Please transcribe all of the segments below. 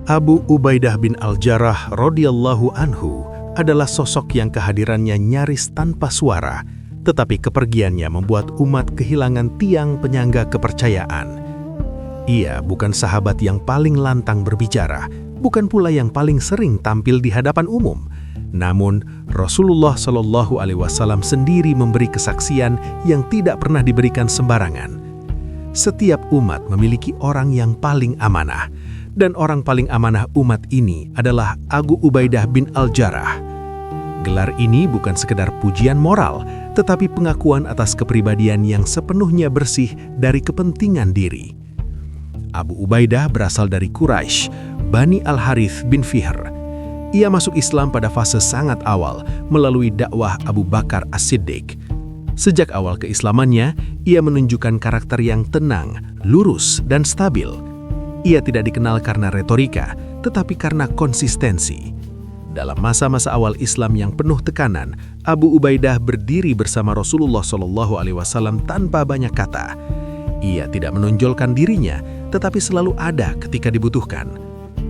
Abu Ubaidah bin Al-Jarrah radhiyallahu anhu adalah sosok yang kehadirannya nyaris tanpa suara, tetapi kepergiannya membuat umat kehilangan tiang penyangga kepercayaan. Ia bukan sahabat yang paling lantang berbicara, bukan pula yang paling sering tampil di hadapan umum. Namun, Rasulullah Shallallahu Alaihi Wasallam sendiri memberi kesaksian yang tidak pernah diberikan sembarangan. Setiap umat memiliki orang yang paling amanah, dan orang paling amanah umat ini adalah Abu Ubaidah bin Al-Jarrah. Gelar ini bukan sekedar pujian moral, tetapi pengakuan atas kepribadian yang sepenuhnya bersih dari kepentingan diri. Abu Ubaidah berasal dari Quraisy, Bani Al-Harith bin Fihr. Ia masuk Islam pada fase sangat awal melalui dakwah Abu Bakar As-Siddiq. Sejak awal keislamannya, ia menunjukkan karakter yang tenang, lurus, dan stabil. Ia tidak dikenal karena retorika, tetapi karena konsistensi. Dalam masa-masa awal Islam yang penuh tekanan, Abu Ubaidah berdiri bersama Rasulullah SAW tanpa banyak kata. Ia tidak menonjolkan dirinya, tetapi selalu ada ketika dibutuhkan.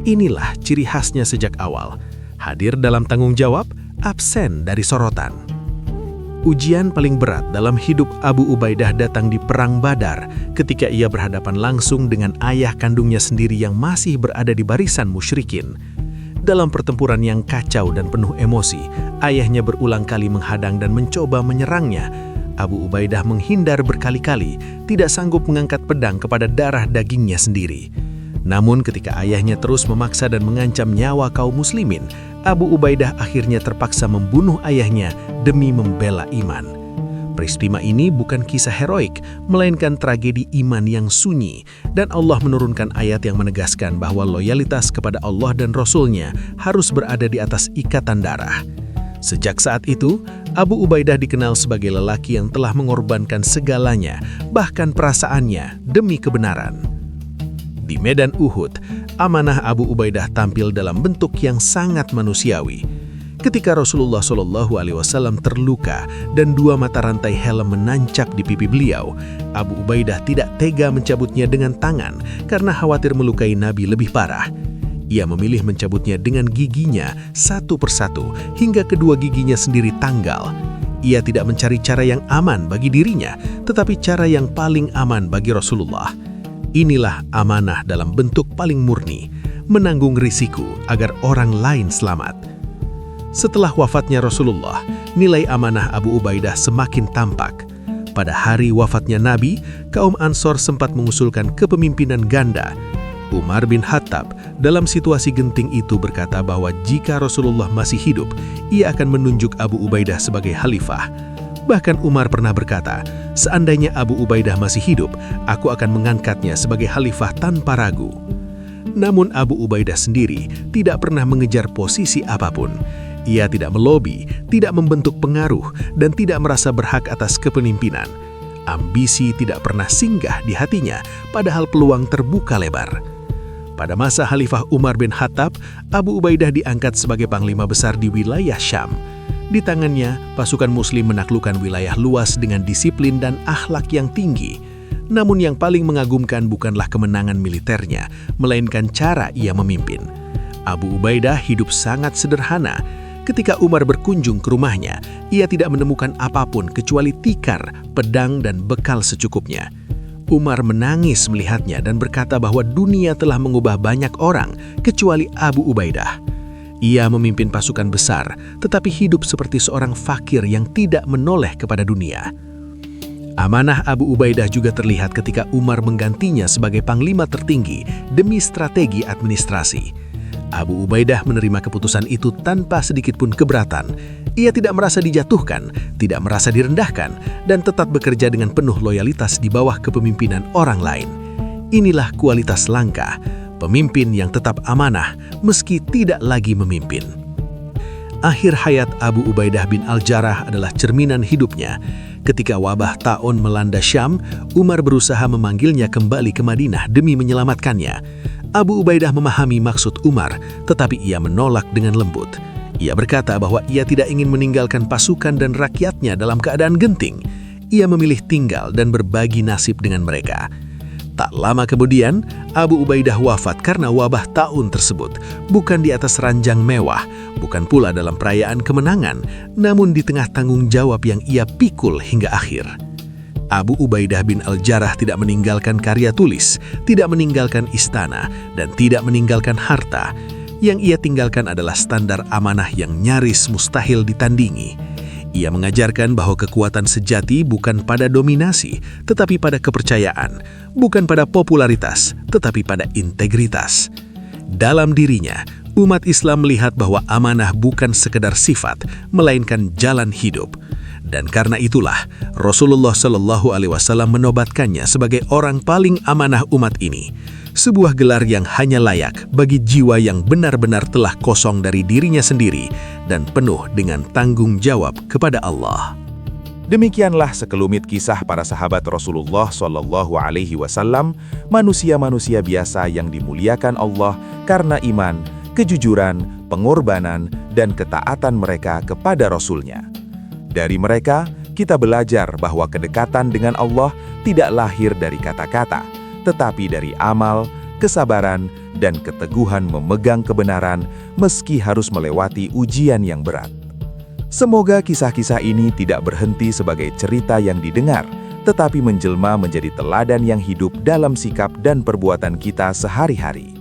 Inilah ciri khasnya sejak awal. Hadir dalam tanggung jawab, absen dari sorotan. Ujian paling berat dalam hidup Abu Ubaidah datang di Perang Badar ketika ia berhadapan langsung dengan ayah kandungnya sendiri yang masih berada di barisan musyrikin. Dalam pertempuran yang kacau dan penuh emosi, ayahnya berulang kali menghadang dan mencoba menyerangnya. Abu Ubaidah menghindar berkali-kali, tidak sanggup mengangkat pedang kepada darah dagingnya sendiri. Namun ketika ayahnya terus memaksa dan mengancam nyawa kaum muslimin, Abu Ubaidah akhirnya terpaksa membunuh ayahnya demi membela iman. Peristiwa ini bukan kisah heroik, melainkan tragedi iman yang sunyi, dan Allah menurunkan ayat yang menegaskan bahwa loyalitas kepada Allah dan Rasul-Nya harus berada di atas ikatan darah. Sejak saat itu, Abu Ubaidah dikenal sebagai lelaki yang telah mengorbankan segalanya, bahkan perasaannya, demi kebenaran. Di medan Uhud, amanah Abu Ubaidah tampil dalam bentuk yang sangat manusiawi. Ketika Rasulullah SAW terluka dan dua mata rantai helm menancap di pipi beliau, Abu Ubaidah tidak tega mencabutnya dengan tangan karena khawatir melukai Nabi lebih parah. Ia memilih mencabutnya dengan giginya satu persatu hingga kedua giginya sendiri tanggal. Ia tidak mencari cara yang aman bagi dirinya, tetapi cara yang paling aman bagi Rasulullah. Inilah amanah dalam bentuk paling murni, menanggung risiko agar orang lain selamat. Setelah wafatnya Rasulullah, nilai amanah Abu Ubaidah semakin tampak. Pada hari wafatnya Nabi, kaum Ansor sempat mengusulkan kepemimpinan ganda. Umar bin Khattab dalam situasi genting itu berkata bahwa jika Rasulullah masih hidup, ia akan menunjuk Abu Ubaidah sebagai khalifah. Bahkan Umar pernah berkata, seandainya Abu Ubaidah masih hidup, aku akan mengangkatnya sebagai khalifah tanpa ragu. Namun Abu Ubaidah sendiri tidak pernah mengejar posisi apapun. Ia tidak melobi, tidak membentuk pengaruh, dan tidak merasa berhak atas kepemimpinan. Ambisi tidak pernah singgah di hatinya, padahal peluang terbuka lebar. Pada masa Khalifah Umar bin Khattab, Abu Ubaidah diangkat sebagai panglima besar di wilayah Syam. Di tangannya, pasukan Muslim menaklukkan wilayah luas dengan disiplin dan akhlak yang tinggi. Namun yang paling mengagumkan bukanlah kemenangan militernya, melainkan cara ia memimpin. Abu Ubaidah hidup sangat sederhana. Ketika Umar berkunjung ke rumahnya, ia tidak menemukan apapun kecuali tikar, pedang, dan bekal secukupnya. Umar menangis melihatnya dan berkata bahwa dunia telah mengubah banyak orang, kecuali Abu Ubaidah. Ia memimpin pasukan besar, tetapi hidup seperti seorang fakir yang tidak menoleh kepada dunia. Amanah Abu Ubaidah juga terlihat ketika Umar menggantinya sebagai panglima tertinggi demi strategi administrasi. Abu Ubaidah menerima keputusan itu tanpa sedikit pun keberatan. Ia tidak merasa dijatuhkan, tidak merasa direndahkan, dan tetap bekerja dengan penuh loyalitas di bawah kepemimpinan orang lain. Inilah kualitas langka, pemimpin yang tetap amanah meski tidak lagi memimpin. Akhir hayat Abu Ubaidah bin Al-Jarrah adalah cerminan hidupnya. Ketika wabah taun melanda Syam, Umar berusaha memanggilnya kembali ke Madinah demi menyelamatkannya. Abu Ubaidah memahami maksud Umar, tetapi ia menolak dengan lembut. Ia berkata bahwa ia tidak ingin meninggalkan pasukan dan rakyatnya dalam keadaan genting. ia memilih tinggal dan berbagi nasib dengan mereka. Tak lama kemudian, Abu Ubaidah wafat karena wabah taun tersebut, bukan di atas ranjang mewah, bukan pula dalam perayaan kemenangan, namun di tengah tanggung jawab yang ia pikul hingga akhir. Abu Ubaidah bin Al-Jarrah tidak meninggalkan karya tulis, tidak meninggalkan istana, dan tidak meninggalkan harta. Yang ia tinggalkan adalah standar amanah yang nyaris mustahil ditandingi. Ia mengajarkan bahwa kekuatan sejati bukan pada dominasi, tetapi pada kepercayaan, bukan pada popularitas, tetapi pada integritas. Dalam dirinya, umat Islam melihat bahwa amanah bukan sekedar sifat, melainkan jalan hidup. Dan karena itulah, Rasulullah SAW menobatkannya sebagai orang paling amanah umat ini. Sebuah gelar yang hanya layak bagi jiwa yang benar-benar telah kosong dari dirinya sendiri dan penuh dengan tanggung jawab kepada Allah. Demikianlah sekelumit kisah para sahabat Rasulullah SAW, manusia-manusia biasa yang dimuliakan Allah karena iman, kejujuran, pengorbanan, dan ketaatan mereka kepada Rasul-Nya. Dari mereka, kita belajar bahwa kedekatan dengan Allah tidak lahir dari kata-kata, tetapi dari amal, kesabaran, dan keteguhan memegang kebenaran meski harus melewati ujian yang berat. Semoga kisah-kisah ini tidak berhenti sebagai cerita yang didengar, tetapi menjelma menjadi teladan yang hidup dalam sikap dan perbuatan kita sehari-hari.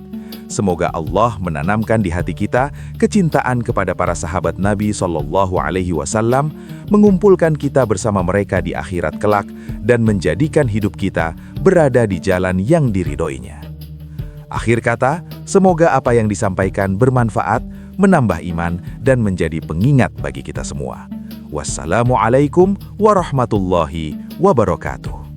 Semoga Allah menanamkan di hati kita kecintaan kepada para sahabat Nabi SAW, mengumpulkan kita bersama mereka di akhirat kelak, dan menjadikan hidup kita berada di jalan yang diridhoinya. Akhir kata, semoga apa yang disampaikan bermanfaat, menambah iman, dan menjadi pengingat bagi kita semua. Wassalamualaikum warahmatullahi wabarakatuh.